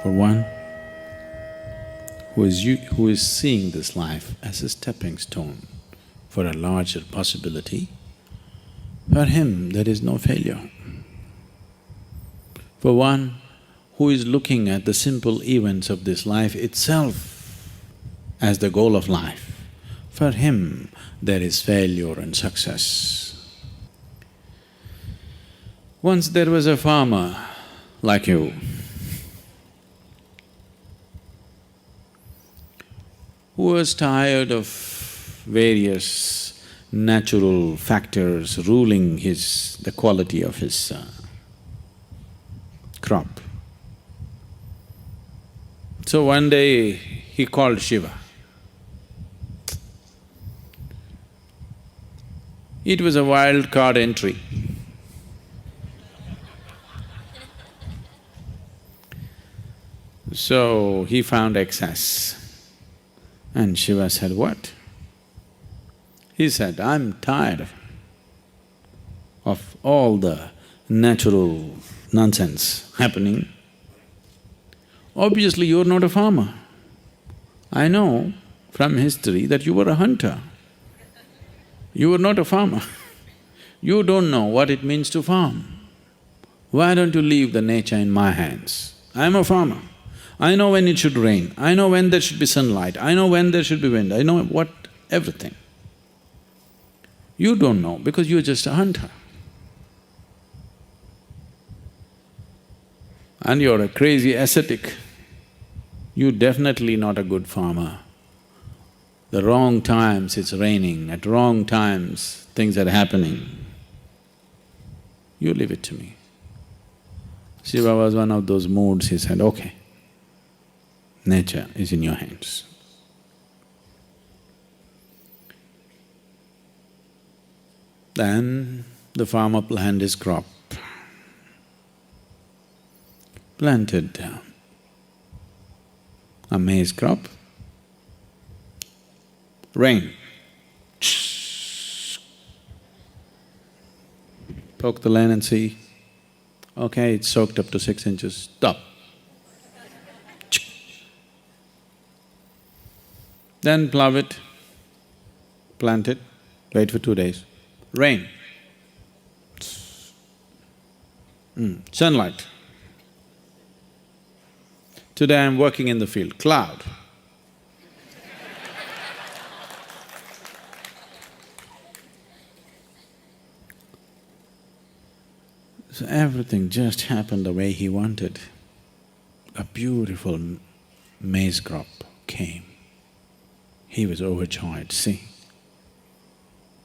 For one who is seeing this life as a stepping stone for a larger possibility, for him there is no failure. For one who is looking at the simple events of this life itself as the goal of life, for him there is failure and success. Once there was a farmer like you, who was tired of various natural factors ruling the quality of his crop. So one day he called Shiva. It was a wild card entry. So he found excess. And Shiva said, what? He said, I'm tired of all the natural nonsense happening. Obviously, you're not a farmer. I know from history that you were a hunter. You were not a farmer. You don't know what it means to farm. Why don't you leave the nature in my hands? I'm a farmer. I know when it should rain, I know when there should be sunlight, I know when there should be wind, I know everything. You don't know because you're just a hunter. And you're a crazy ascetic. You're definitely not a good farmer. The wrong times it's raining, at wrong times things are happening. You leave it to me. Shiva was one of those moods, he said, okay, nature is in your hands. Then the farmer planted his crop, planted a maize crop, rain, poke the land and see, okay, it's soaked up to 6 inches, stop. Then plough it, plant it, wait for 2 days, rain, sunlight. Today I'm working in the field, cloud. So everything just happened the way he wanted. A beautiful maize crop came. He was overjoyed, see.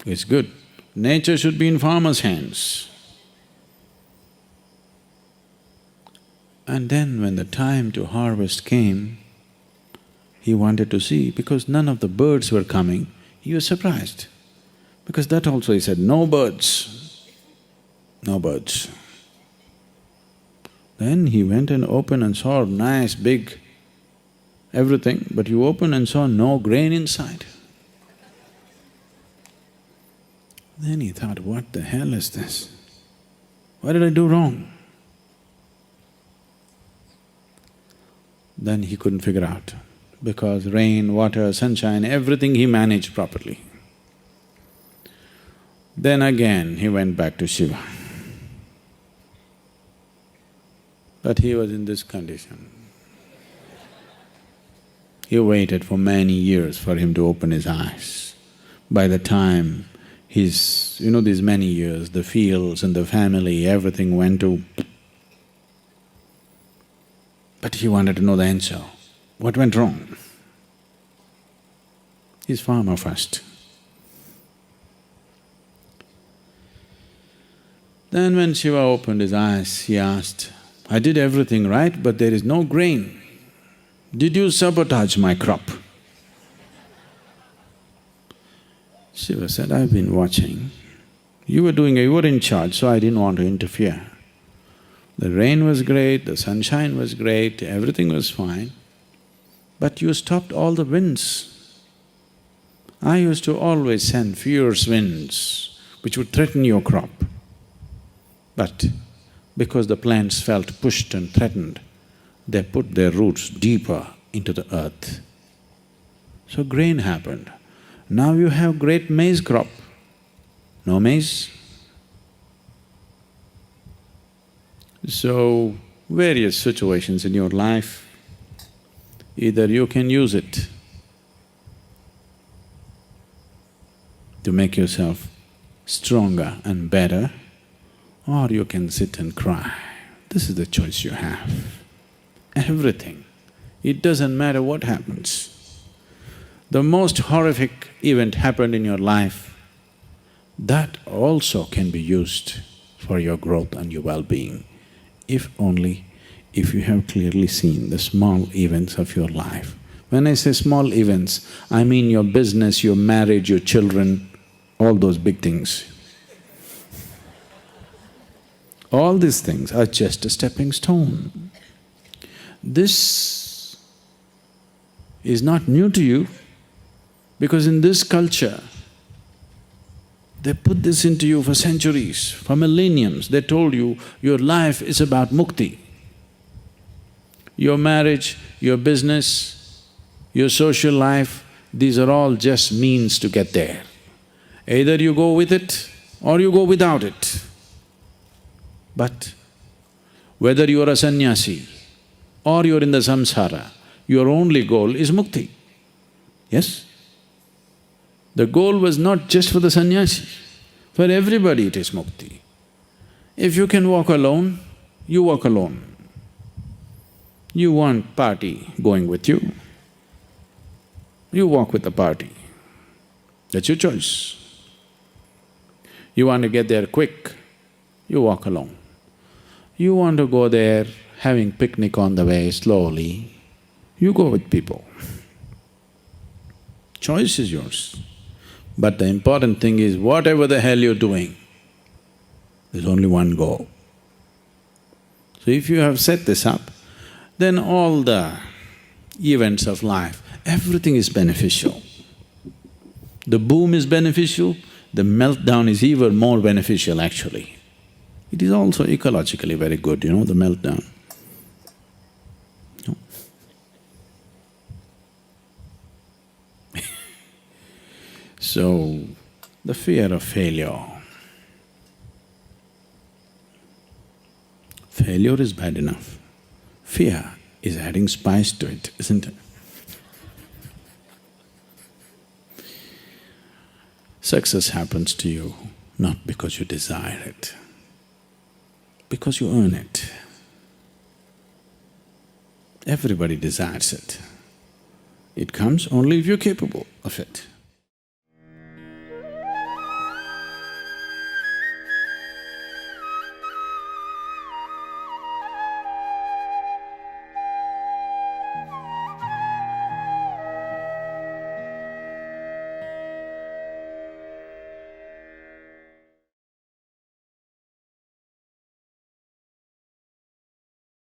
It's good. Nature should be in farmer's hands. And then when the time to harvest came, he wanted to see, because none of the birds were coming, he was surprised. Because that also he said, no birds, no birds. Then he went and opened and saw nice big everything, but you opened and saw no grain inside. Then he thought, what the hell is this? What did I do wrong? Then he couldn't figure out, because rain, water, sunshine, everything he managed properly. Then again he went back to Shiva. But he was in this condition. He waited for many years for him to open his eyes. By the time these many years, the fields and the family, everything went to… But he wanted to know the answer. What went wrong? He's farmer first. Then when Shiva opened his eyes, he asked, I did everything right, but there is no grain. Did you sabotage my crop? Shiva said, I've been watching. You were in charge, so I didn't want to interfere. The rain was great, the sunshine was great, everything was fine, but you stopped all the winds. I used to always send fierce winds which would threaten your crop. But because the plants felt pushed and threatened, they put their roots deeper into the earth. So grain happened. Now you have great maize crop. No maize? So, various situations in your life, either you can use it to make yourself stronger and better, or you can sit and cry. This is the choice you have. Everything. It doesn't matter what happens. The most horrific event happened in your life, that also can be used for your growth and your well-being, if you have clearly seen the small events of your life. When I say small events, I mean your business, your marriage, your children, all those big things. All these things are just a stepping stone. This is not new to you, because in this culture, they put this into you for centuries, for millenniums. They told you, your life is about mukti. Your marriage, your business, your social life, these are all just means to get there. Either you go with it or you go without it. But whether you are a sannyasi or you're in the samsara, your only goal is mukti. Yes? The goal was not just for the sannyasi, for everybody it is mukti. If you can walk alone, you walk alone. You want party going with you, you walk with the party. That's your choice. You want to get there quick, you walk alone. You want to go there having picnic on the way slowly, you go with people. Choice is yours. But the important thing is, whatever the hell you're doing, there's only one goal. So if you have set this up, then all the events of life, everything is beneficial. The boom is beneficial, the meltdown is even more beneficial actually. It is also ecologically very good, you know, the meltdown. No? So, the fear of failure. Failure is bad enough. Fear is adding spice to it, isn't it? Success happens to you not because you desire it, because you earn it. Everybody desires it. It comes only if you're capable of it.